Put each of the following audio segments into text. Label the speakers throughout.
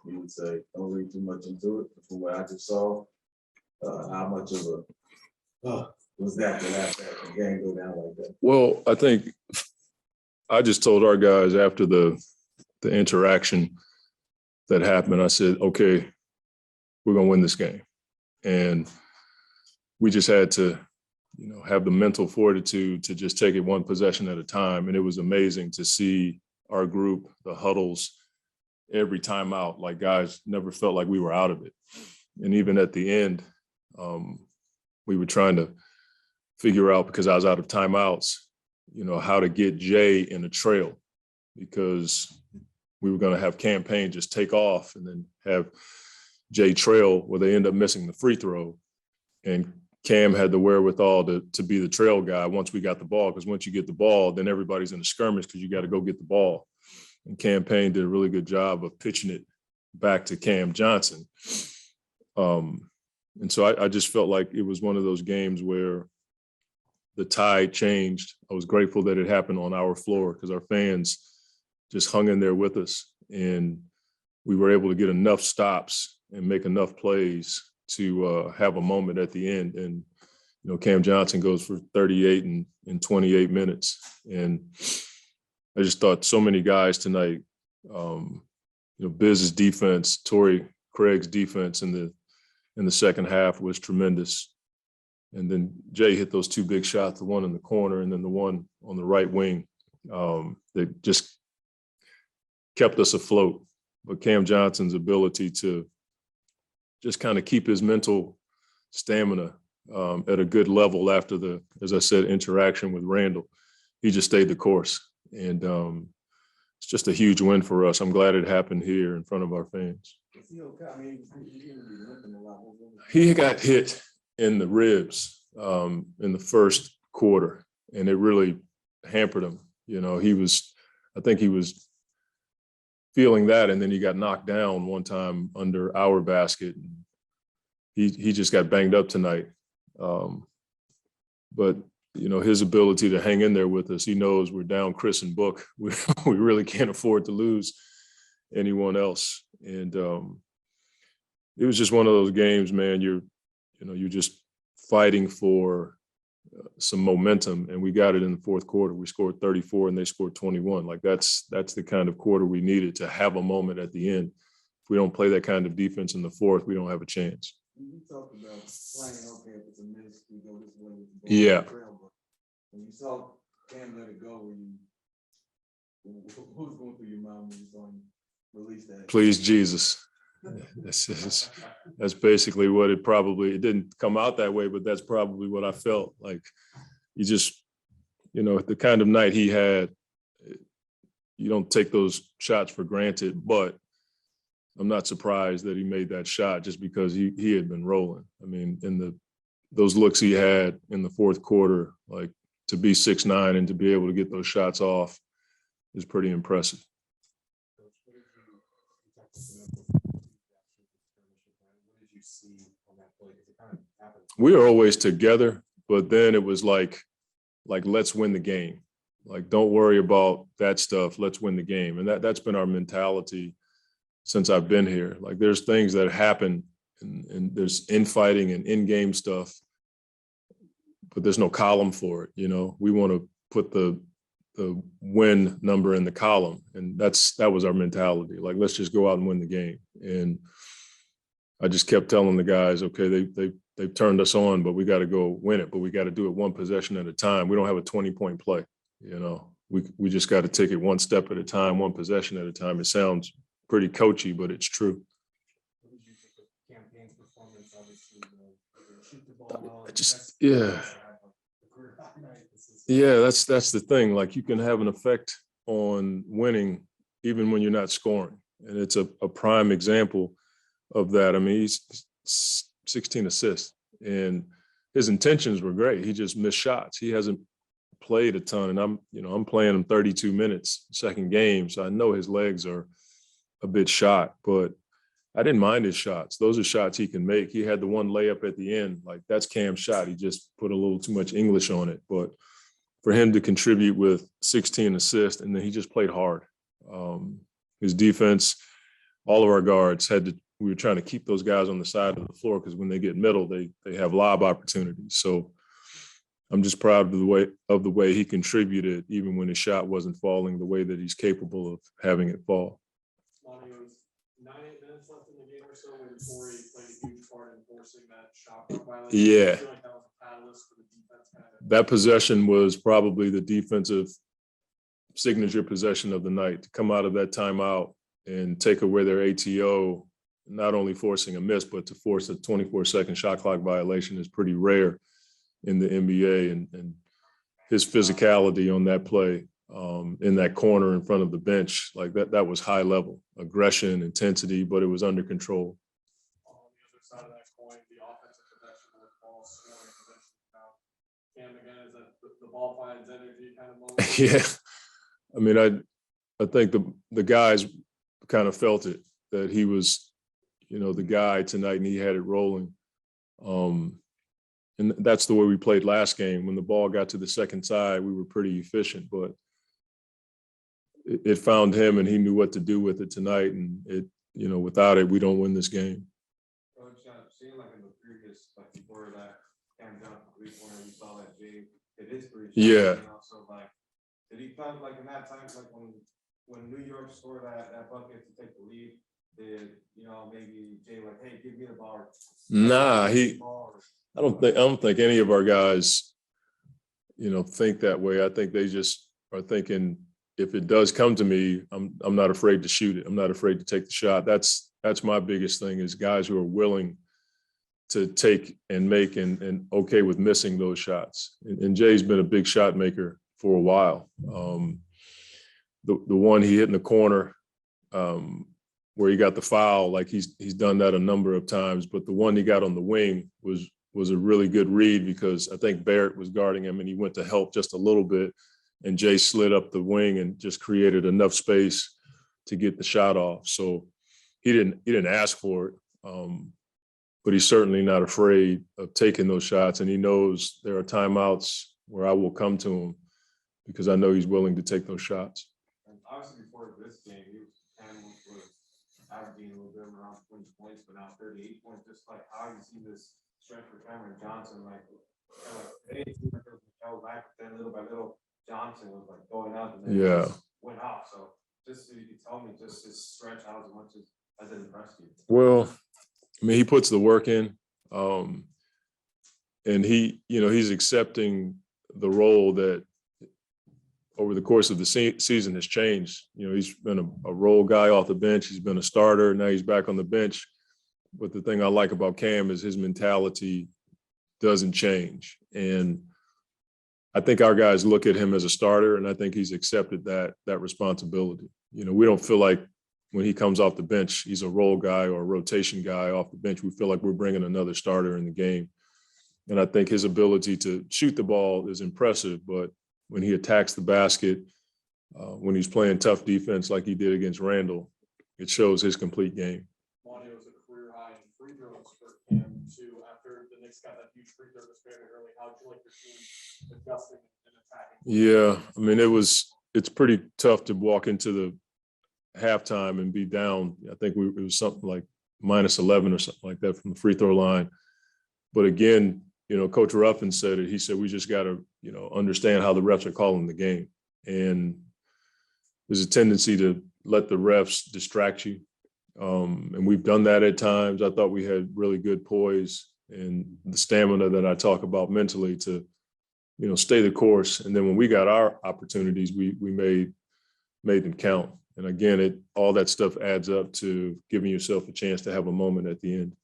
Speaker 1: you would say, don't read too much into it. From what I just saw, how much of a was that to have that game go down like that?
Speaker 2: Well, I think I just told our guys after the interaction that happened, I said, okay, we're going to win this game. And we just had to, have the mental fortitude to just take it one possession at a time. And it was amazing to see our group, the huddles, every timeout, like guys never felt like we were out of it. And even at the end, we were trying to figure out, because I was out of timeouts, how to get Jae in a trail, because we were going to have Payne just take off and then have Jae trail where they end up missing the free throw. And Cam had the wherewithal to be the trail guy once we got the ball, because once you get the ball, then everybody's in the skirmish because you got to go get the ball. And Payne did a really good job of pitching it back to Cam Johnson. And so I just felt like it was one of those games where the tide changed. I was grateful that it happened on our floor because our fans just hung in there with us. And we were able to get enough stops and make enough plays to have a moment at the end. And, Cam Johnson goes for 38 in 28 minutes. And I just thought so many guys tonight, Biz's defense, Torrey Craig's defense in the second half was tremendous. And then Jae hit those two big shots, the one in the corner and then the one on the right wing, that just kept us afloat. But Cam Johnson's ability to just kind of keep his mental stamina at a good level after the, as I said, interaction with Randall, he just stayed the course. And it's just a huge win for us. I'm glad it happened here in front of our fans. He got hit in the ribs in the first quarter, and it really hampered him. I think he was feeling that, and then he got knocked down one time under our basket. He just got banged up tonight. But his ability to hang in there with us, he knows we're down Chris and Book. We really can't afford to lose anyone else. And it was just one of those games, man. You're just fighting for some momentum, and we got it in the fourth quarter. We scored 34 and they scored 21. Like that's the kind of quarter we needed to have a moment at the end. If we don't play that kind of defense in the fourth, we don't have a chance.
Speaker 1: You talked about playing, okay, if it's a miss, we go this way with the ball.
Speaker 2: Yeah.
Speaker 1: When you saw Cam let it go, who's going through your mind when you saw him release that?
Speaker 2: Please, Jesus. That's basically what it didn't come out that way, but that's probably what I felt like. You just, the kind of night he had, you don't take those shots for granted, but I'm not surprised that he made that shot just because he had been rolling. I mean, those looks he had in the fourth quarter, like to be 6'9" and to be able to get those shots off is pretty impressive. We are always together, but then it was like let's win the game. Like, don't worry about that stuff. Let's win the game. And that's been our mentality since I've been here. Like, there's things that happen and there's infighting and in-game stuff, but there's no column for it. We want to put the win number in the column. And that was our mentality. Like, let's just go out and win the game. And I just kept telling the guys, okay, they've turned us on, but we got to go win it. But we got to do it one possession at a time. We don't have a 20-point play. We just got to take it one step at a time, one possession at a time. It sounds pretty coachy, but it's true.
Speaker 3: What did you think of Campaign's performance? Obviously, shoot the ball
Speaker 2: Yeah, that's the thing. Like, you can have an effect on winning even when you're not scoring. And it's a prime example of that. I mean, he's 16 assists and his intentions were great. He just missed shots. He hasn't played a ton, and I'm playing him 32 minutes second game. So I know his legs are a bit shot, but I didn't mind his shots. Those are shots he can make. He had the one layup at the end. Like, that's Cam's shot. He just put a little too much English on it. But for him to contribute with 16 assists, and then he just played hard. His defense all of our guards we were trying to keep those guys on the side of the floor because when they get middle, they have lob opportunities. So I'm just proud of the way he contributed, even when his shot wasn't falling, the way that he's capable of having it fall.
Speaker 3: Monty, it was 9-8 minutes left in the game or so when Corey played a huge part in forcing that shot clock violation.
Speaker 2: Yeah.
Speaker 3: I feel like that was a catalyst for the defense.
Speaker 2: That possession was probably the defensive signature possession of the night. To come out of that timeout and take away their ATO, not only forcing a miss, but to force a 24-second shot clock violation is pretty rare in the NBA. And his physicality on that play, in that corner in front of the bench, like that was high level aggression, intensity, but it was under control.
Speaker 3: On the other side of that coin, the offensive possession with ball scoring possession. Now, Cam, again, is that the ball finds energy kind of moment?
Speaker 2: Yeah. I mean, I think the guys kind of felt it, that he was, the guy tonight, and he had it rolling. And that's the way we played last game. When the ball got to the second side, we were pretty efficient, but it found him and he knew what to do with it tonight. And without it, we don't win this game.
Speaker 4: Coach, seeing like in the previous, like before that Cam Johnson three-pointer, we saw that Jae did his three shots.
Speaker 2: Yeah.
Speaker 4: So like, did he felt like in that time, like when New York scored that bucket to take the lead, did maybe Jae like, hey, give me the ball?
Speaker 2: Nah, I don't think any of our guys, think that way. I think they just are thinking, if it does come to me, I'm not afraid to shoot it. I'm not afraid to take the shot. That's my biggest thing, is guys who are willing to take and make and okay with missing those shots. And Jay's been a big shot maker for a while. The one he hit in the corner, where he got the foul, like he's done that a number of times, but the one he got on the wing was a really good read, because I think Barrett was guarding him and he went to help just a little bit, and Jay slid up the wing and just created enough space to get the shot off. So he didn't ask for it, but he's certainly not afraid of taking those shots, and he knows there are timeouts where I will come to him because I know he's willing to take those shots.
Speaker 4: And obviously before this game, Cam was averaging a little bit around 20 points, but now 38 points. Just like how you see this strength for Cameron Johnson, like today it seemed like it was held back, but then little by little Johnson was like going up and then it just went off. So just so you could tell me just his stretch out as much as it impressed you.
Speaker 2: Well, I mean, he puts the work in, and he's accepting the role that over the course of the season has changed. He's been a role guy off the bench. He's been a starter. Now he's back on the bench. But the thing I like about Cam is his mentality doesn't change. And I think our guys look at him as a starter, and I think he's accepted that responsibility. We don't feel like when he comes off the bench, he's a role guy or a rotation guy off the bench. We feel like we're bringing another starter in the game. And I think his ability to shoot the ball is impressive, but when he attacks the basket, when he's playing tough defense like he did against Randall, it shows his complete game.
Speaker 3: Monty, was a career high in free throws for Cam too. After the Knicks got that huge free throw this very early, how did you like your team adjusting and attacking?
Speaker 2: Yeah, I mean, it's pretty tough to walk into the halftime and be down. I think it was something like -11 or something like that from the free throw line. But again, Coach Ruffin said it. He said, we just got to, understand how the refs are calling the game. And there's a tendency to let the refs distract you. And we've done that at times. I thought we had really good poise and the stamina that I talk about mentally to, stay the course. And then when we got our opportunities, we made them count. And again, all that stuff adds up to giving yourself a chance to have a moment at the end.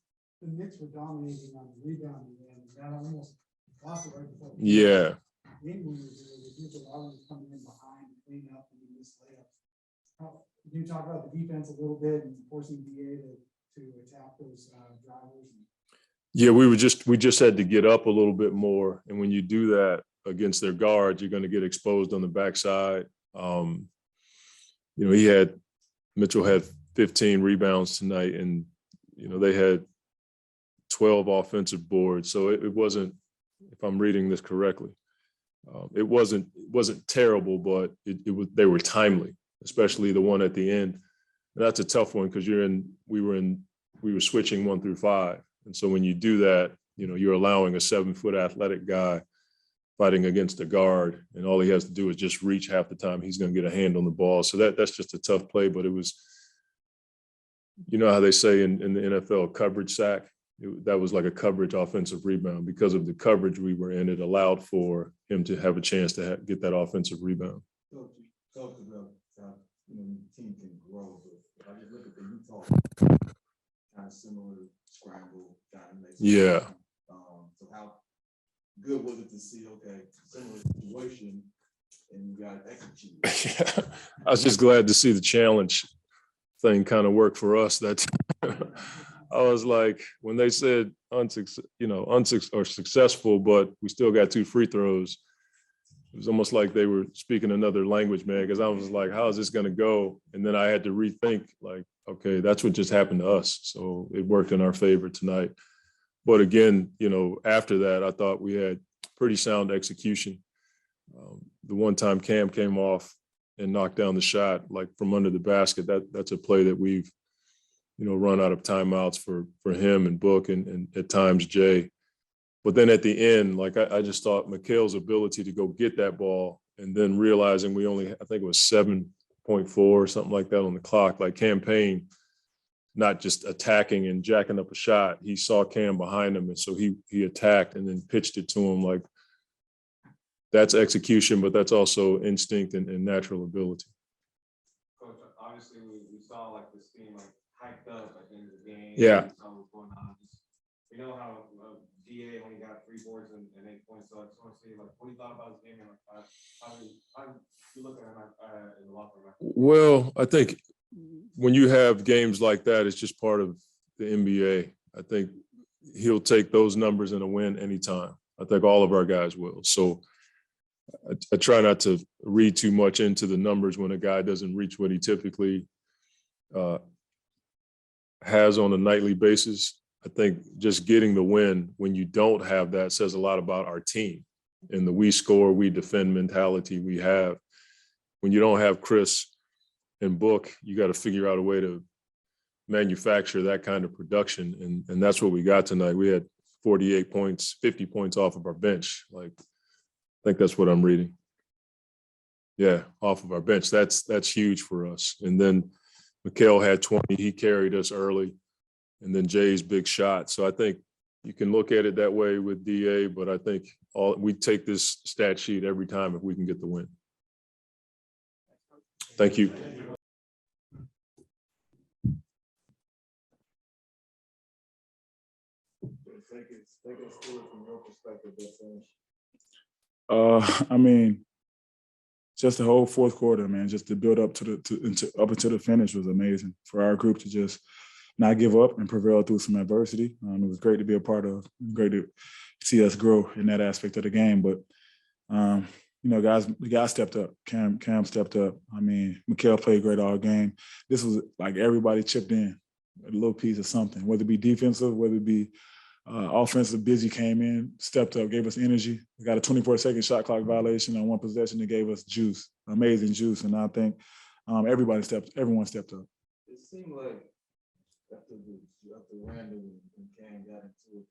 Speaker 5: The Knicks were dominating on the rebounding end. That almost lost it right before.
Speaker 2: Yeah.
Speaker 5: England was coming in behind, clean up, and this layup. Can you talk about the defense a little bit and forcing VA to attack those drivers?
Speaker 2: Yeah, we just had to get up a little bit more, and when you do that against their guards, you're going to get exposed on the backside. Mitchell had 15 rebounds tonight, and they had 12 offensive boards. So it wasn't, if I'm reading this correctly, it wasn't terrible, but they were timely, especially the one at the end. That's a tough one because we were switching 1 through 5. And so when you do that, you know, you're allowing a 7-foot athletic guy fighting against a guard, and all he has to do is just reach half the time. He's going to get a hand on the ball. So that's just a tough play, but it was, you know how they say in the NFL, coverage sack. That was like a coverage offensive rebound. Because of the coverage we were in, it allowed for him to have a chance to get that offensive rebound.
Speaker 1: Talk about how, you know, the team can grow. But if I just look at the Utah, kind of similar scramble, kind of makes.
Speaker 2: Yeah.
Speaker 1: So how good was it to see, okay, similar situation and you got executed?
Speaker 2: Yeah. I was just glad to see the challenge thing kind of work for us. That I was like, when they said successful, but we still got 2 free throws. It was almost like they were speaking another language, man, because I was like, how is this going to go? And then I had to rethink, like, okay, that's what just happened to us. So it worked in our favor tonight. But again, you know, after that, I thought we had pretty sound execution. The one time Cam came off and knocked down the shot, like from under the basket, that's a play that we've, you know, run out of timeouts for him and Book and at times Jae. But then at the end, like I just thought Mikhail's ability to go get that ball and then realizing we only, I think it was 7.4 or something like that on the clock, like Payne, not just attacking and jacking up a shot. He saw Cam behind him, and so he attacked and then pitched it to him. Like, that's execution, but that's also instinct and natural ability.
Speaker 4: Coach, obviously we saw like this team like hyped up at the end of the game.
Speaker 2: Yeah.
Speaker 4: We saw what's going on. We know how DA only got 3 boards and 8 points. So I just want to see, like, what do you thought about this game? And like, how you look at it in the locker room?
Speaker 2: Well, I think when you have games like that, it's just part of the NBA. I think he'll take those numbers in a win anytime. I think all of our guys will. So I try not to read too much into the numbers when a guy doesn't reach what he typically has on a nightly basis. I think just getting the win when you don't have that says a lot about our team and the we score, we defend mentality we have. When you don't have Chris and Book, you got to figure out a way to manufacture that kind of production. And that's what we got tonight. We had 48 points, 50 points off of our bench. Like, I think that's what I'm reading. Yeah, off of our bench. That's huge for us. And then Mikhail had 20. He carried us early. And then Jay's big shot. So I think you can look at it that way with DA, but I think we take this stat sheet every time if we can get the win. Thank you.
Speaker 1: Take us through it from your perspective,
Speaker 6: I mean, just the whole fourth quarter, man, just to build up up until the finish was amazing for our group to just not give up and prevail through some adversity. It was great to be a part of, great to see us grow in that aspect of the game. But, you know, the guys stepped up. Cam stepped up. I mean, Mikhail played great all game. This was like everybody chipped in a little piece of something, whether it be defensive, whether it be offensive. Busy came in, stepped up, gave us energy. We got a 24-second shot clock violation on one possession that gave us juice, amazing juice. And I think everyone stepped up.
Speaker 1: It seemed like after Randall and Cam got into it,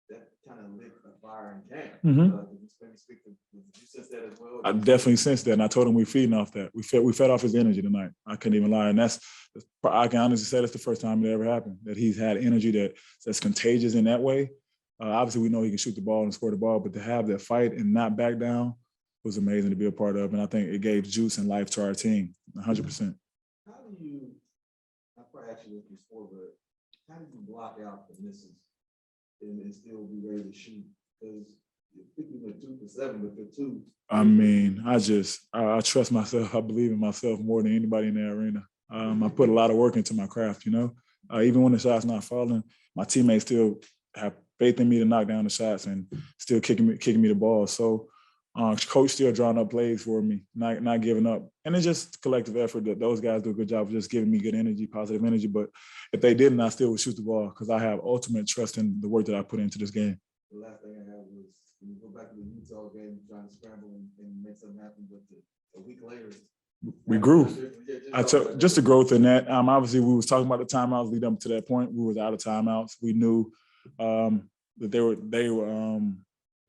Speaker 1: that kind of lit a fire in Cam. Did you sense that as well?
Speaker 6: I definitely sensed that, and I told him we're feeding off that. We fed off his energy tonight. I couldn't even lie, and I can honestly say that's the first time it ever happened, that he's had energy that's contagious in that way. Obviously, we know he can shoot the ball and score the ball, but to have that fight and not back down was amazing to be a part of, and I think it gave juice and life to our team, 100%.
Speaker 1: How do you, I probably asked you this before, but how do you block out the misses and still be ready to shoot? Because you're picking with 2 for 7, but for 2.
Speaker 6: I mean, I trust myself. I believe in myself more than anybody in the arena. I put a lot of work into my craft, you know. Even when the shot's not falling, my teammates still have faith in me to knock down the shots and still kicking me the ball. So coach still drawing up plays for me, not giving up. And it's just collective effort that those guys do a good job of just giving me good energy, positive energy. But if they didn't, I still would shoot the ball because I have ultimate trust in the work that I put into this game.
Speaker 1: The last thing I had was, when you go back to the Utah game, trying to scramble and make something happen, but a week later,
Speaker 6: we grew. I took just the growth in that. Obviously, we was talking about the timeouts leading up to that point. We was out of timeouts. We knew that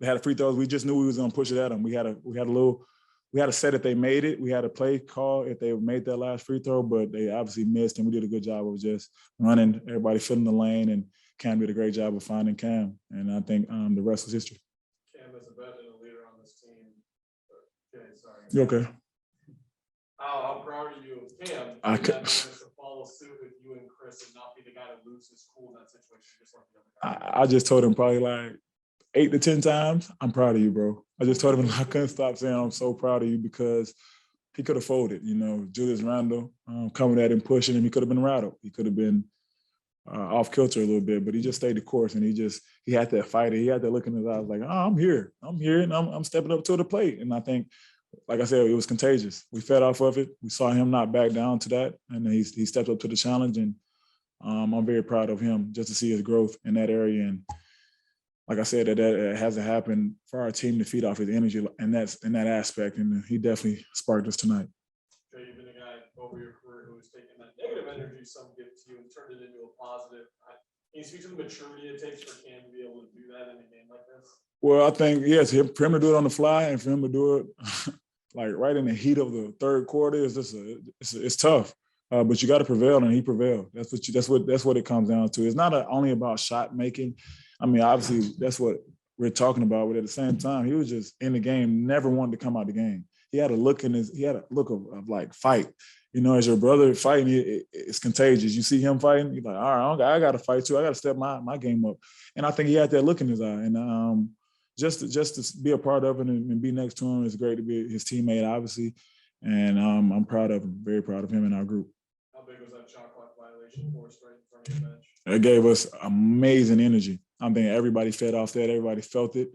Speaker 6: they had free throws. We just knew we was gonna push it at them. We had a set if they made it. We had a play call if they made that last free throw, but they obviously missed, and we did a good job of just running, everybody filling the lane, and Cam did a great job of finding Cam. And I think the rest was history.
Speaker 3: Cam is a veteran leader on this team. Okay, sorry.
Speaker 6: You okay?
Speaker 3: How proud are you of Cam?
Speaker 6: I
Speaker 3: To
Speaker 6: could-
Speaker 3: follow suit with you and Chris and not be the guy that loses his cool in that situation, just like the other guy.
Speaker 6: I just told him probably like 8 to 10 times, I'm proud of you, bro. I just told him I couldn't stop saying I'm so proud of you because he could have folded. Julius Randle coming at him, pushing him, he could have been rattled. He could have been off kilter a little bit, but he just stayed the course, and he had that fight. He had that look in his eyes like, oh, I'm here, and I'm stepping up to the plate. And I think, like I said, it was contagious. We fed off of it. We saw him not back down to that, and he stepped up to the challenge. And I'm very proud of him just to see his growth in that area. And like I said, that hasn't happened for our team to feed off his energy, and that's in that aspect. And he definitely sparked us tonight.
Speaker 3: Jae, you've been a guy over your career who has taken that negative energy some give to you and turned it into a positive. Can you speak to the maturity it takes for Cam to be able to do that in a game like this?
Speaker 6: Well, I think, yes, for him to do it on the fly and for him to do it like right in the heat of the third quarter is just it's tough. But you got to prevail, and he prevailed. That's what it comes down to. It's not only about shot making. I mean, obviously, that's what we're talking about. But at the same time, he was just in the game, never wanted to come out the game. He had a look of like fight. As your brother fighting, it's contagious. You see him fighting, you're like, all right, I got to fight too. I got to step my game up. And I think he had that look in his eye. And just to be a part of it and be next to him, it's great to be his teammate, obviously. And I'm proud of him, very proud of him and our group.
Speaker 3: How big was that shot clock violation for us right in front of your bench?
Speaker 6: It gave us amazing energy. I think everybody fed off that. Everybody felt it.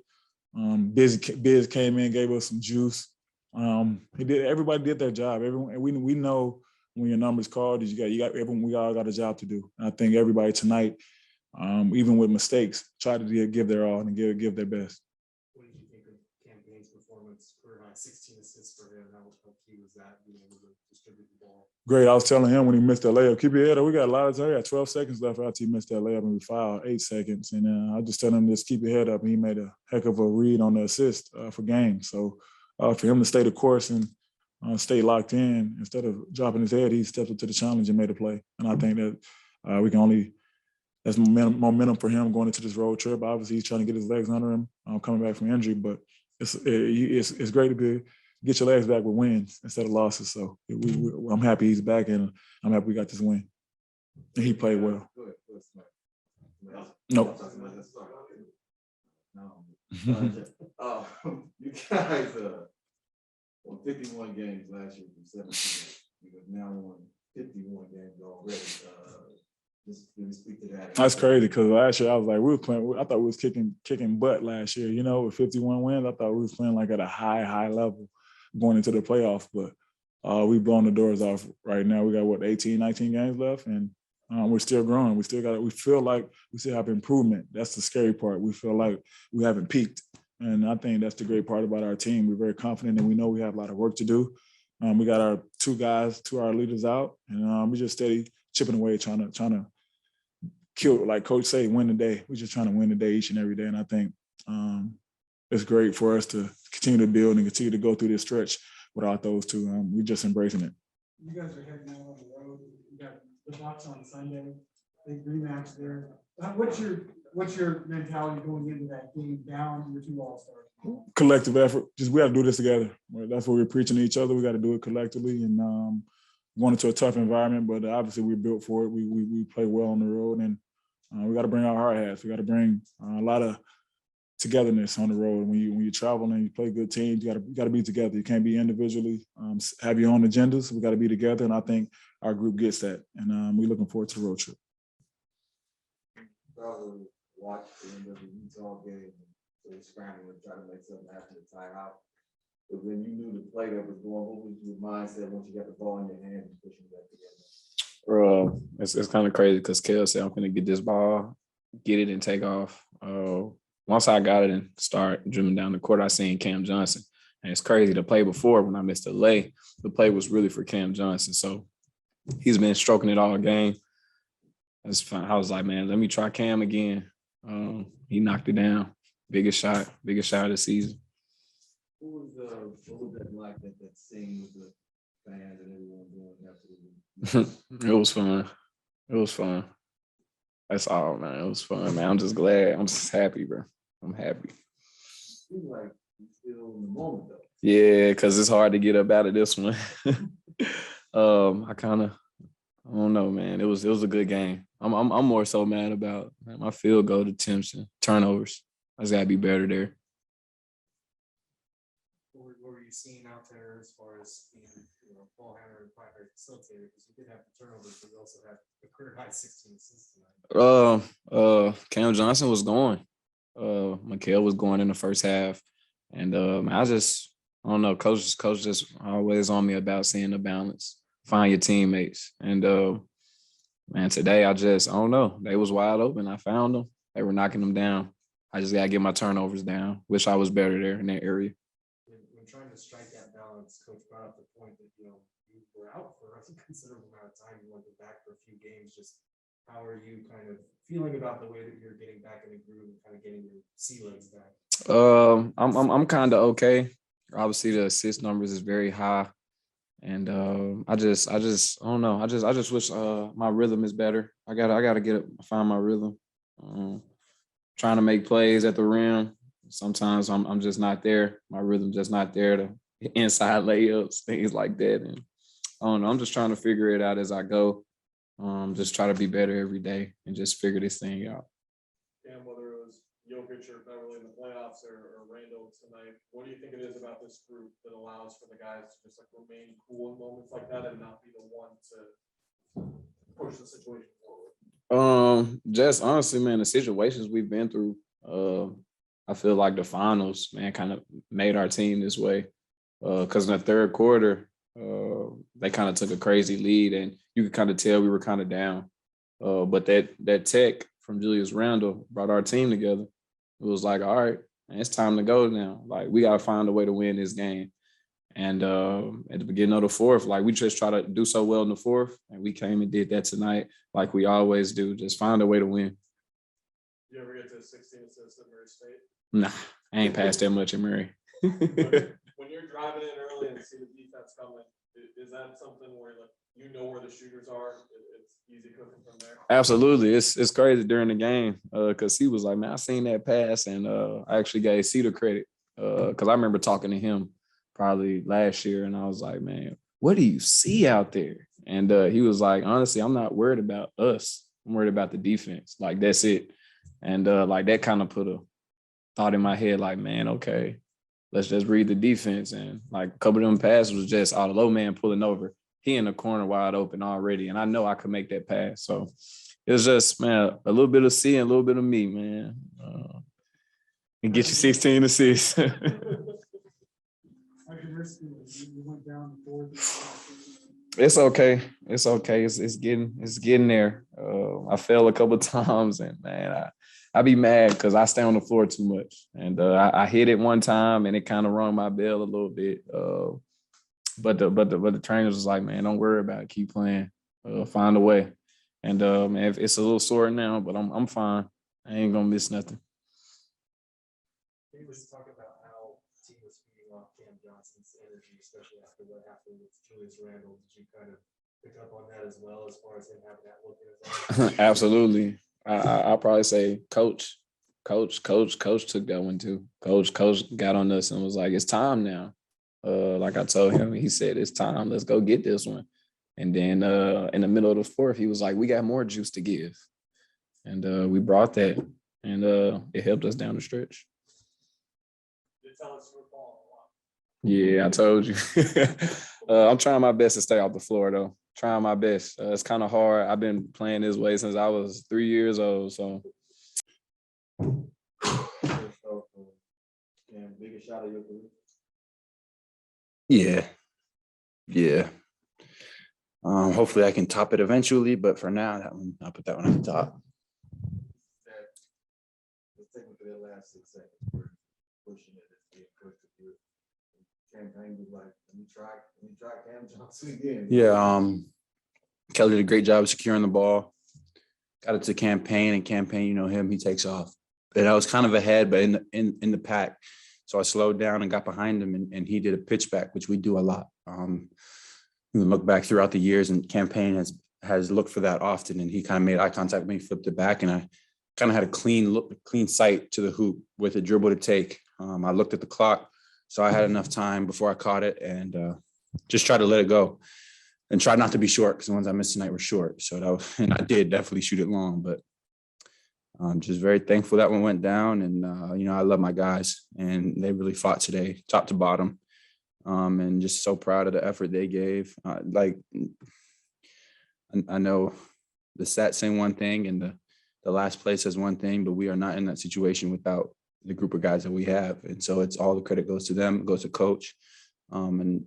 Speaker 6: Biz came in, gave us some juice. Everybody did their job. We know when your number's called, we all got a job to do. And I think everybody tonight, even with mistakes, tried to give their all and give their best.
Speaker 7: What did you think of Payne's performance? Career high 16 assists for him. How key was that, being able to distribute the ball?
Speaker 6: Great. I was telling him when he missed that layup, keep your head up. We got a lot of time. We got 12 seconds left after he missed that layup, and we fouled 8 seconds. And I just tell him just keep your head up. And he made a heck of a read on the assist for game. So for him to stay the course and stay locked in instead of dropping his head, he stepped up to the challenge and made a play. And I think that we can only. That's momentum for him going into this road trip. Obviously, he's trying to get his legs under him, coming back from injury. But it's great to get your legs back with wins instead of losses. So I'm happy he's back, and I'm happy we got this win. And he played well. No.
Speaker 1: You guys won 51 games last year from 17. You have now won 51 games already. Just speak to that.
Speaker 6: That's crazy because last year I was like, we were playing. I thought we was kicking butt last year. With 51 wins, I thought we was playing like at a high level going into the playoffs. But we've blown the doors off right now. We got 18, 19 games left, and we're still growing. We feel like we still have improvement. That's the scary part. We feel like we haven't peaked, and I think that's the great part about our team. We're very confident, and we know we have a lot of work to do. We got our two leaders out, and we just steady chipping away, trying to kill, like Coach say, win the day. We're just trying to win the day each and every day. And I think it's great for us to continue to build and continue to go through this stretch without those two. We're just embracing it.
Speaker 5: You guys are heading out on the road. You got the Bucks on Sunday. Big rematch there. What's your mentality going into that game down your 2 All-Stars?
Speaker 6: Collective effort. Just we got to do this together. That's what we're preaching to each other. We got to do it collectively, and going into a tough environment, but obviously we're built for it. We play well on the road, and we got to bring our hard hats. We got to bring a lot of togetherness on the road. When you travel and you play good teams, you got to be together. You can't be individually, have your own agendas. We got to be together, and I think our group gets that. And we're looking forward to the road trip.
Speaker 1: Probably watch the end of the Utah game. So they're scrambling to try to make something happen to tie out. But when you knew the play that was going, what was your mindset once you got the ball in your hand and pushing that together?
Speaker 8: It's kind of crazy because Kel said I'm gonna get this ball, get it and take off. Once I got it and start dribbling down the court, I seen Cam Johnson. And it's crazy. The play before when I missed the lay, the play was really for Cam Johnson. So he's been stroking it all game. That's fine. I was like, man, let me try Cam again. He knocked it down. Biggest shot of the season.
Speaker 1: What was that like that scene with the fans and everyone doing after
Speaker 8: It was fun. It was fun. That's all, man. It was fun, man. I'm just glad. I'm just happy, bro. I'm happy.
Speaker 1: Seems like you're still in the moment though.
Speaker 8: Yeah, because it's hard to get up out of this one. I don't know, man. It was a good game. I'm more so mad about my field goal attempts and turnovers. I just gotta be better there.
Speaker 7: What were you seeing out there as far as being, ball handler and primary facilitator? Because you did have the turnovers, but you also had a career high 16 assists tonight.
Speaker 8: Cam Johnson was going. Mikael was going in the first half. And I don't know, coach just always on me about seeing the balance, find your teammates. And man, today I don't know. They was wide open. I found them. They were knocking them down. I just gotta get my turnovers down. Wish I was better there in that area.
Speaker 7: When trying to strike that balance, coach brought up the point that you were out for a considerable amount of time. You went back for a few games. Just how are you kind of feeling about the way that you're getting back in the groove and kind of getting your sea legs back?
Speaker 8: I'm kind of okay. Obviously, the assist numbers is very high, and I just don't know. I just wish my rhythm is better. I gotta find my rhythm. Trying to make plays at the rim. Sometimes I'm just not there. My rhythm just not there to inside layups, things like that. And I don't know. I'm just trying to figure it out as I go. Just try to be better every day and just figure this thing out.
Speaker 3: And whether it was Jokic or Beverly in the playoffs or Randall tonight, what do you think it is about this group that allows for the guys to just remain cool in moments like that and not be the one to push the situation forward?
Speaker 8: Just honestly, man, the situations we've been through, I feel like the finals, man, kind of made our team this way. Because in the third quarter, they kind of took a crazy lead, and you could kind of tell we were kind of down. But that tech from Julius Randle brought our team together. It was like, all right, man, it's time to go now. Like, we got to find a way to win this game. And at the beginning of the fourth, like, we just try to do so well in the fourth, and we came and did that tonight, like we always do. Just find a way to win.
Speaker 3: You ever get to 16 assists at Murray State?
Speaker 8: Nah, I ain't passed that much at Murray.
Speaker 3: When you're driving in early and see the defense coming, is that something where where the shooters are? It's easy cooking from there.
Speaker 8: Absolutely, it's crazy during the game because he was like, man, I seen that pass, and I actually gave Cedar credit because I remember talking to him probably last year, and I was like, man, what do you see out there? And he was like, honestly, I'm not worried about us. I'm worried about the defense. Like, that's it. And like, that kind of put a thought in my head, like, man, okay, let's just read the defense. And like, a couple of them passes was just the low man pulling over. He in the corner wide open already, and I know I could make that pass. So it was just, man, a little bit of C and a little bit of me, man. And get you 16 assists.
Speaker 5: You went down the board.
Speaker 8: It's okay. It's okay. It's getting there. I fell a couple of times, and man, I be mad because I stay on the floor too much. And I hit it one time, and it kind of rung my bell a little bit. But the trainers was like, man, don't worry about it. Keep playing. Find a way. And man, it's a little sore now, but I'm fine. I ain't gonna miss nothing.
Speaker 7: He was talking about how the team was feeding off Cam Johnson's energy, especially after what happened with Julius Randle. Did you kind of pick up on that as well, as far as him having that look in his eyes?
Speaker 8: Absolutely. I'll probably say coach took that one too. Coach got on us and was like, it's time now. Like I told him, he said, it's time. Let's go get this one. And then in the middle of the fourth, he was like, we got more juice to give. And we brought that, and it helped us down the stretch.
Speaker 3: You tell us you were falling a lot.
Speaker 8: Yeah, I told you. I'm trying my best to stay off the floor, though. Trying my best. It's kind of hard. I've been playing this way since I was 3 years old. So.
Speaker 1: Biggest shot of your career?
Speaker 9: Yeah. Hopefully I can top it eventually, but for now, I'll put that one at the top.
Speaker 1: Let's take it to that last 6 seconds. We're pushing it. It's being pushed to you. campaign was like, let me try Cam Johnson again.
Speaker 9: Yeah, Kelly did a great job of securing the ball. Got it to campaign, and campaign, you know him, he takes off. And I was kind of ahead, but in the pack. So I slowed down and got behind him, and he did a pitch back, which we do a lot. You look back throughout the years, and campaign has looked for that often, and he kind of made eye contact with me, flipped it back, and I kind of had a clean sight to the hoop with a dribble to take. I looked at the clock, so I had enough time before I caught it, and just tried to let it go and try not to be short, because the ones I missed tonight were short. So and I did definitely shoot it long, but I'm just very thankful that one went down. And, you know, I love my guys, and they really fought today, top to bottom. And just so proud of the effort they gave. I know the stats say one thing and the last place says one thing, but we are not in that situation without the group of guys that we have. And so it's all the credit goes to them, goes to coach. And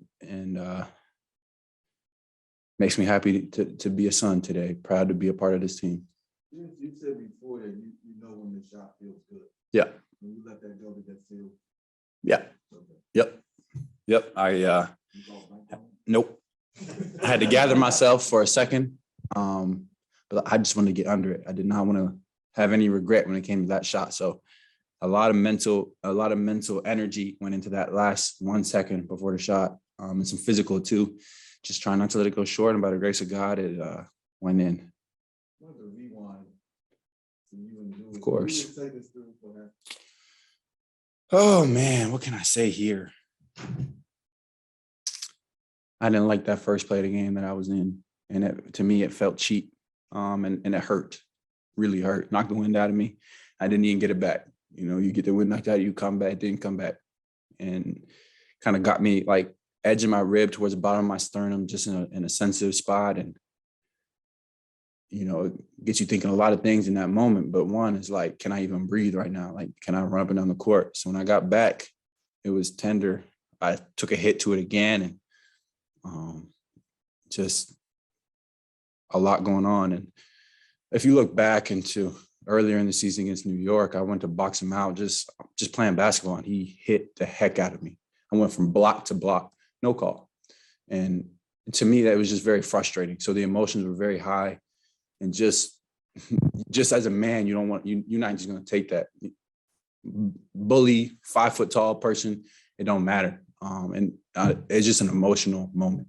Speaker 9: makes me happy to be a Sun today, proud to be a part of this team.
Speaker 1: You said before that you know when the shot feels good.
Speaker 9: Yeah.
Speaker 1: When you let that go, did that feel?
Speaker 9: Yeah.
Speaker 1: Okay.
Speaker 9: Yep.
Speaker 1: You called back on
Speaker 9: Nope. I had to gather myself for a second. But I just wanted to get under it. I did not want to have any regret when it came to that shot. So a lot of mental energy went into that last 1 second before the shot. And some physical too. Just trying not to let it go short. And by the grace of God, it went in.
Speaker 1: I wanted to rewind to you and Julius.
Speaker 9: Of course.
Speaker 1: Can you take us through for that?
Speaker 9: Oh man, what can I say here? I didn't like that first play of the game that I was in. And to me, it felt cheap. And it hurt, really hurt, knocked the wind out of me. I didn't even get it back. You know, you get the wind knocked out of you, come back, didn't come back. And kind of got me like edge of my rib towards the bottom of my sternum, just in a sensitive spot. And, you know, it gets you thinking a lot of things in that moment. But one is like, can I even breathe right now? Like, can I run up and down the court? So when I got back, it was tender. I took a hit to it again, and just a lot going on. And if you look back into earlier in the season against New York, I went to box him out just playing basketball, and he hit the heck out of me. I went from block to block, no call. And to me, that was just very frustrating. So the emotions were very high, and just as a man, you're not just going to take that bully, 5 foot tall person. It don't matter. It's just an emotional moment,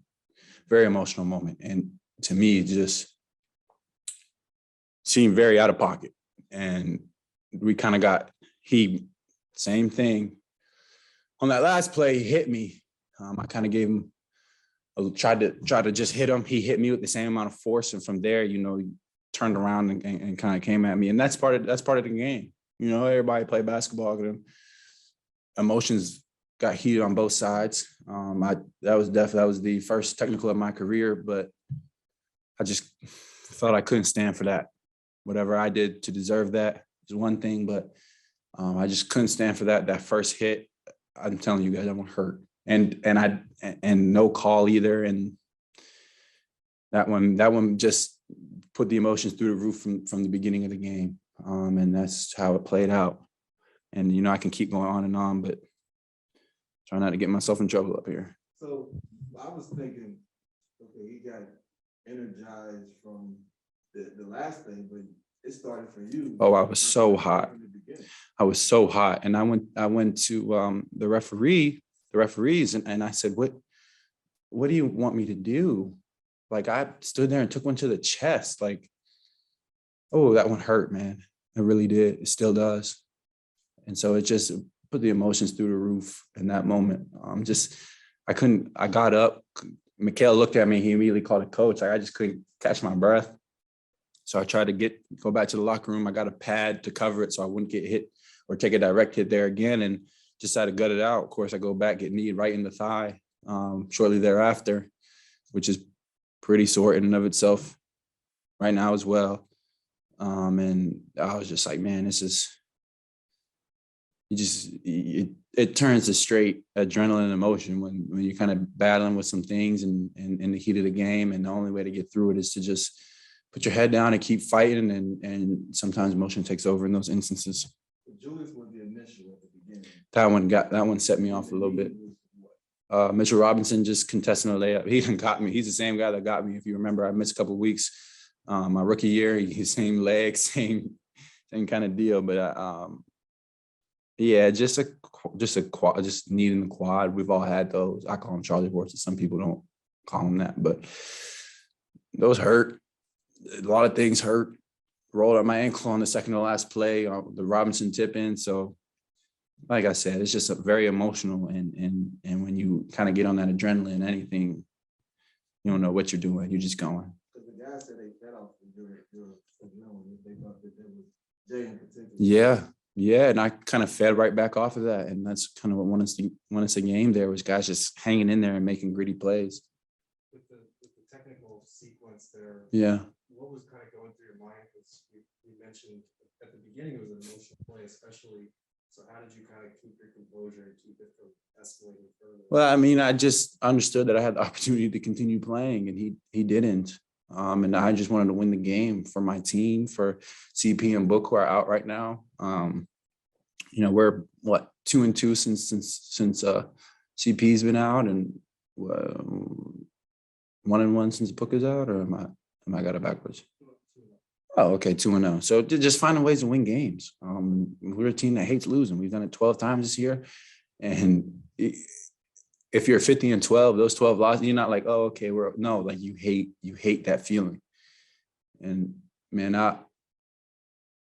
Speaker 9: very emotional moment. And to me, it just seemed very out of pocket. And we kind of same thing. On that last play, he hit me. I kind of gave him, tried to just hit him. He hit me with the same amount of force. And from there, you know, he turned around and kind of came at me. And that's part of the game. You know, everybody play basketball. Emotions got heated on both sides. That was the first technical of my career, but I just thought I couldn't stand for that. Whatever I did to deserve that is one thing, but I just couldn't stand for that. That first hit, I'm telling you guys, that one hurt, and no call either. And that one just put the emotions through the roof from the beginning of the game, and that's how it played out. And you know, I can keep going on, but try not to get myself in trouble up here.
Speaker 1: So I was thinking, okay, he got energized from the last thing, but it started for you.
Speaker 9: Oh, I was so hot. I was so hot. And I went to the referees and I said, what do you want me to do? Like, I stood there and took one to the chest. Like, oh, that one hurt, man. It really did. It still does. And so it just put the emotions through the roof in that moment. I got up. Mikhail looked at me. He immediately called a coach. I just couldn't catch my breath. So I tried to go back to the locker room. I got a pad to cover it so I wouldn't get hit or take a direct hit there again, and just had to gut it out. Of course, I go back, get kneed right in the thigh shortly thereafter, which is pretty sore in and of itself right now as well. And I was just like, man, this is, it turns to straight adrenaline emotion when you're kind of battling with some things and in the heat of the game. And the only way to get through it is to just put your head down and keep fighting. And sometimes emotion takes over in those instances.
Speaker 1: Julius was the initial at the beginning.
Speaker 9: That one set me off a little bit. Mitchell Robinson just contesting a layup. He even got me. He's the same guy that got me. If you remember, I missed a couple of weeks. My rookie year, he's same leg, same kind of deal. But yeah, just needing the quad. We've all had those. I call them Charlie horses. Some people don't call them that, but those hurt. A lot of things hurt. Rolled up my ankle on the second to last play, the Robinson tip in. So, like I said, it's just very emotional. And when you kind of get on that adrenaline, anything, you don't know what you're doing. You're just going.
Speaker 1: Because the guys said they fed off they thought that there was Jae in particular.
Speaker 9: Yeah. And I kind of fed right back off of that. And that's kind of what won us the game there was guys just hanging in there and making gritty plays.
Speaker 7: With the technical sequence there.
Speaker 9: Yeah.
Speaker 7: What was kind of going through your mind? Because you mentioned at the beginning it was an emotional play, especially. So how did you kind of keep your composure and keep it from escalating further?
Speaker 9: Well, I mean, I just understood that I had the opportunity to continue playing, and he didn't. And I just wanted to win the game for my team, for CP and Book, who are out right now. We're 2-2 since CP's been out, and 1-1 since Book is out, or am I got it backwards? Oh, okay, 2-0. So just finding ways to win games. We're a team that hates losing. We've done it 12 times this year, and if you're 50-12, those 12 losses, you're not like, oh, okay, you hate that feeling. And man, I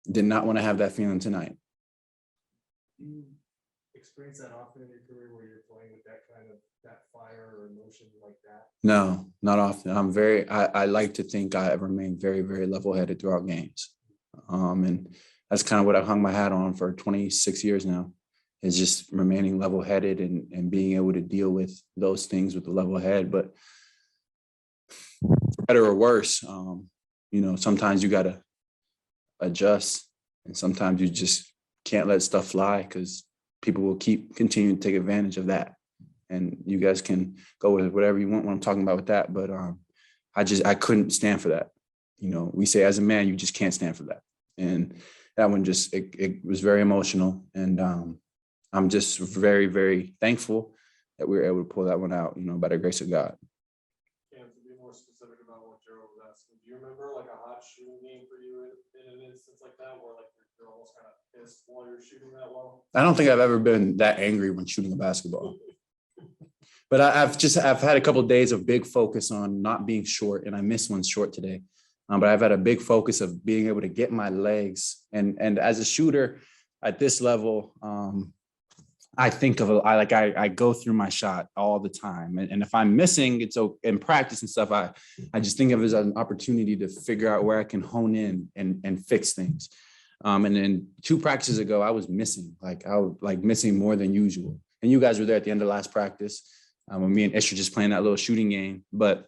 Speaker 9: did not want to have that feeling tonight.
Speaker 7: Do you experience that often in your career where you're playing with that kind of that fire or emotion like that?
Speaker 9: No, not often. I like to think I remain very, very level-headed throughout games. And that's kind of what I've hung my hat on for 26 years now, is just remaining level-headed and being able to deal with those things with a level head. But for better or worse, sometimes you got to adjust, and sometimes you just can't let stuff fly because people will continue to take advantage of that. And you guys can go with whatever you want when I'm talking about with that. But I couldn't stand for that. We say as a man, you just can't stand for that. And that one just, it was very emotional. And I'm just very, very thankful that we were able to pull that one out, by the grace of God.
Speaker 3: Cam, to be more specific about what Joe was asking, do you remember like a hot shooting game for you in an instance like that, where like you're almost kind of pissed while you're shooting that well?
Speaker 9: I don't think I've ever been that angry when shooting a basketball. But I've had a couple of days of big focus on not being short, and I missed one short today. But I've had a big focus of being able to get my legs. And as a shooter at this level, I think of I go through my shot all the time. And if I'm missing, it's in practice and stuff, I just think of it as an opportunity to figure out where I can hone in and fix things. And then 2 practices ago, I was missing, missing more than usual. And you guys were there at the end of last practice when me and Ish were just playing that little shooting game. But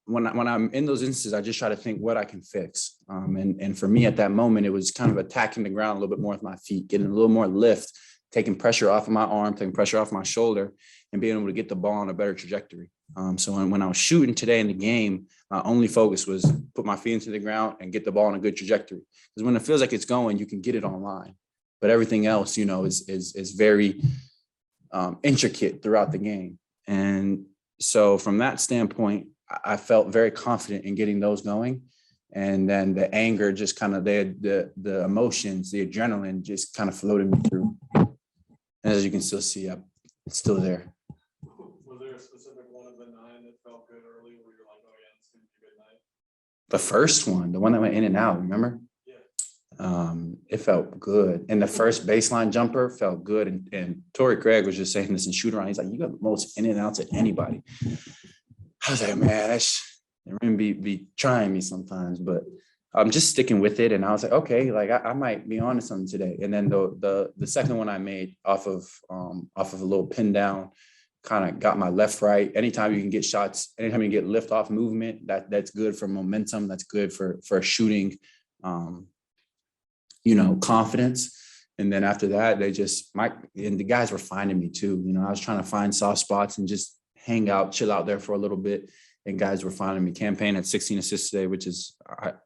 Speaker 9: when I'm in those instances, I just try to think what I can fix. And for me at that moment, it was kind of attacking the ground a little bit more with my feet, getting a little more lift, taking pressure off of my arm, taking pressure off my shoulder, and being able to get the ball on a better trajectory. So when I was shooting today in the game, my only focus was put my feet into the ground and get the ball on a good trajectory. Because when it feels like it's going, you can get it online. But everything else, is very intricate throughout the game. And so from that standpoint, I felt very confident in getting those going. And then the anger just kind of, the emotions, the adrenaline just kind of floated me through. And as you can still see, it's still there.
Speaker 3: Was there a specific one of the 9 that felt good early where you're like, oh yeah, this is gonna be a good night?
Speaker 9: The first one, the one that went in and out, remember?
Speaker 3: Yeah.
Speaker 9: It felt good. And the first baseline jumper felt good. And Torrey Craig was just saying this in shoot around. He's like, you got the most in and outs of anybody. I was like, man, they're going to be trying me sometimes, but I'm just sticking with it. And I was like, okay, I might be on to something today. And then the second one I made off of a little pin down, kind of got my left, right. Anytime you can get shots, anytime you get lift off movement, that's good for momentum. That's good for shooting, confidence. And then after that, and the guys were finding me too. I was trying to find soft spots and just hang out, chill out there for a little bit. And guys were finding me. Campaign had 16 assists today, which is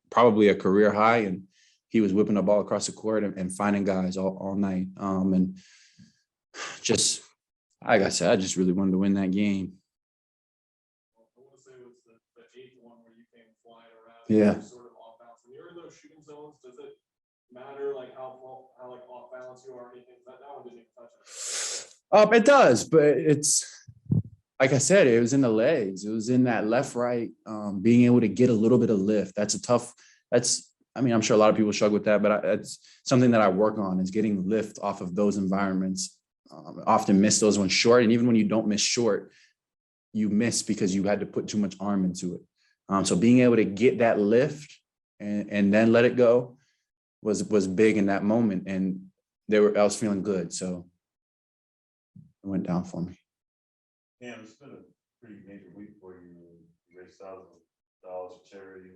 Speaker 9: probably a career high. And he was whipping the ball across the court and finding guys all night. And just Like I said, I just really wanted to win that game.
Speaker 3: I want to say it was the eighth one where you came flying around.
Speaker 9: Yeah.
Speaker 3: Sort of off balance. When you're in those shooting zones, does it matter like how like off balance you are or anything? That one didn't even touch it.
Speaker 9: It does, but it's like I said, it was in the legs. It was in that left, right, being able to get a little bit of lift. I mean, I'm sure a lot of people struggle with that, but it's something that I work on is getting lift off of those environments. Often miss those ones short. And even when you don't miss short, you miss because you had to put too much arm into it. So being able to get that lift and then let it go was big in that moment. And I was feeling good. So it went down for me.
Speaker 10: Yeah, it's been a pretty major week for you. You raised $1,000 for charity.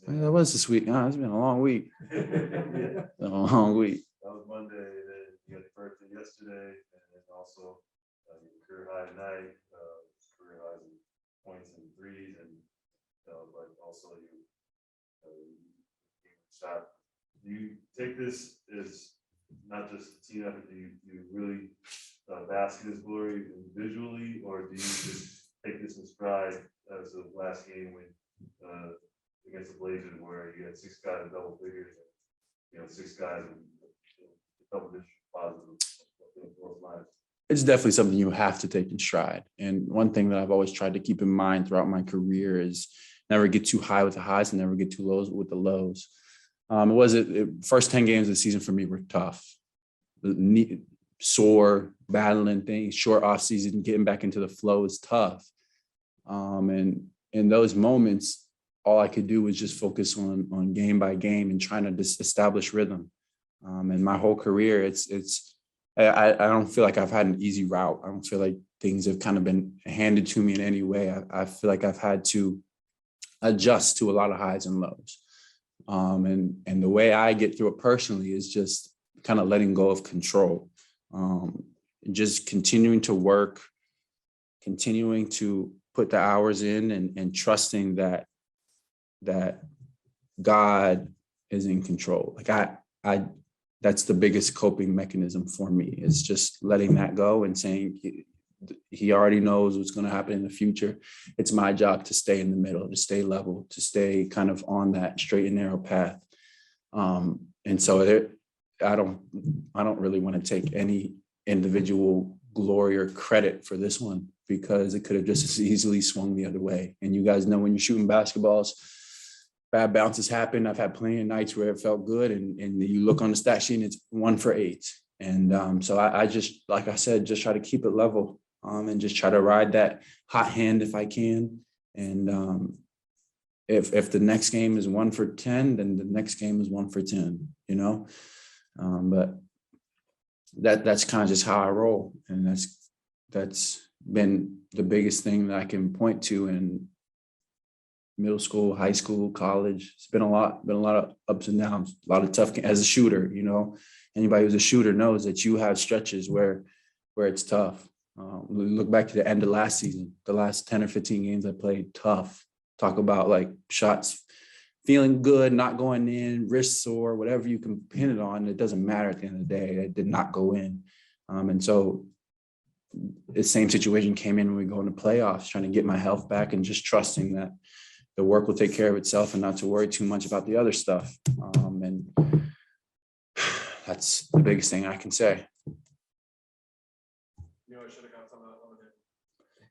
Speaker 9: That was this week. Oh, it's been a long week.
Speaker 10: Yeah.
Speaker 9: Been a long week.
Speaker 10: That was Monday, then you had your birthday yesterday, and then also your career high tonight, career highs in points and threes, and but also you shot. Do you take this as not just a team effort? Do you really bask in this glory individually, or do you just take this in stride as the last game when against the Blazers, where you had 6 guys in double figures, and 6 guys in double digit positive lines?
Speaker 9: It's definitely something you have to take in stride. And one thing that I've always tried to keep in mind throughout my career is never get too high with the highs and never get too low with the lows. First 10 games of the season for me were tough. Sore, battling things, short off season, getting back into the flow is tough. And in those moments, all I could do was just focus on game by game and trying to just establish rhythm. And my whole career, I don't feel like I've had an easy route. I don't feel like things have kind of been handed to me in any way. I feel like I've had to adjust to a lot of highs and lows. And the way I get through it personally is just kind of letting go of control. Just continuing to work, continuing to put the hours in and trusting that God is in control. Like that's the biggest coping mechanism for me, is just letting that go and saying he already knows what's going to happen in the future. It's my job to stay in the middle, to stay level, to stay kind of on that straight and narrow path. And so I don't really want to take any individual glory or credit for this one, because it could have just as easily swung the other way. And you guys know, when you're shooting basketballs, bad bounces happen. I've had plenty of nights where it felt good, and you look on the stat sheet and it's 1 for 8. And so I just, like I said, just try to keep it level, and just try to ride that hot hand if I can. And if the next game is 1 for 10, then the next game is 1 for 10, but that's kind of just how I roll. And that's been the biggest thing that I can point to in middle school, high school, college. It's been a lot of ups and downs, a lot of tough, as a shooter, anybody who's a shooter knows that you have stretches where it's tough. Look back to the end of last season, the last 10 or 15 games I played, tough. Talk about like shots feeling good, not going in, wrist sore, whatever you can pin it on. It doesn't matter at the end of the day. It did not go in. And so the same situation came in when we go into playoffs, trying to get my health back and just trusting that the work will take care of itself and not to worry too much about the other stuff. And that's the biggest thing I can say.
Speaker 3: I should have got some of that lemonade.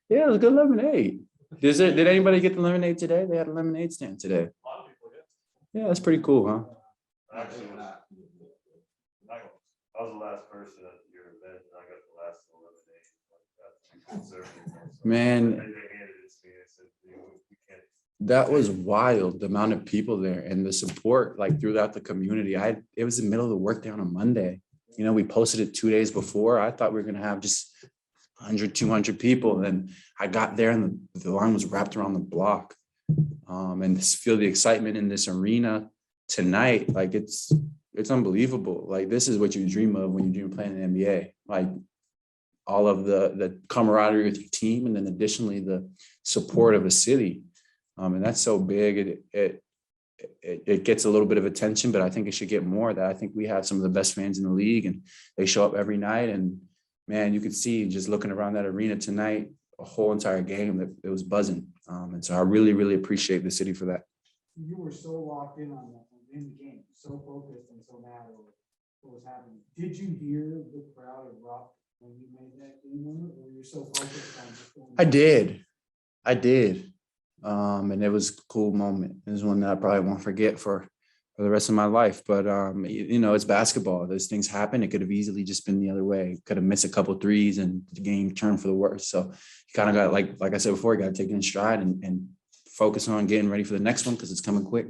Speaker 9: Yeah, it was a good lemonade. Did anybody get the lemonade today? They had a lemonade stand today.
Speaker 3: A lot of people did.
Speaker 9: Yeah, that's pretty cool, huh?
Speaker 10: Actually, I was the last person at your event, and I got the last lemonade.
Speaker 9: Man,
Speaker 10: They handed it to me. They said, we can't.
Speaker 9: that was wild, the amount of people there and the support like throughout the community. It was the middle of the workday on a Monday. We posted it 2 days before. I thought we were going to have just 100, 200 people. And then I got there and the line was wrapped around the block. And to feel the excitement in this arena tonight, like it's unbelievable. Like, this is what you dream of when you dream of playing in the NBA. Like, all of the camaraderie with your team, and then additionally the support of a city. And that's so big. It gets a little bit of attention, but I think it should get more. That I think we have some of the best fans in the league, and they show up every night, and man, you could see just looking around that arena tonight, a whole entire game that it was buzzing. And so I really, really appreciate the city for that.
Speaker 5: You were so locked in on in the game, so focused and so mad over what was happening. Did you hear the crowd erupt when you made that game winner, or you're so focused on just going?
Speaker 9: I did. And it was a cool moment. It was one that I probably won't forget for the rest of my life. But you know, it's basketball. Those things happen. It could have easily just been the other way. Could have missed a couple threes and the game turned for the worse. So you kind of got, like I said before, you got to take it in stride and focus on getting ready for the next one because it's coming quick.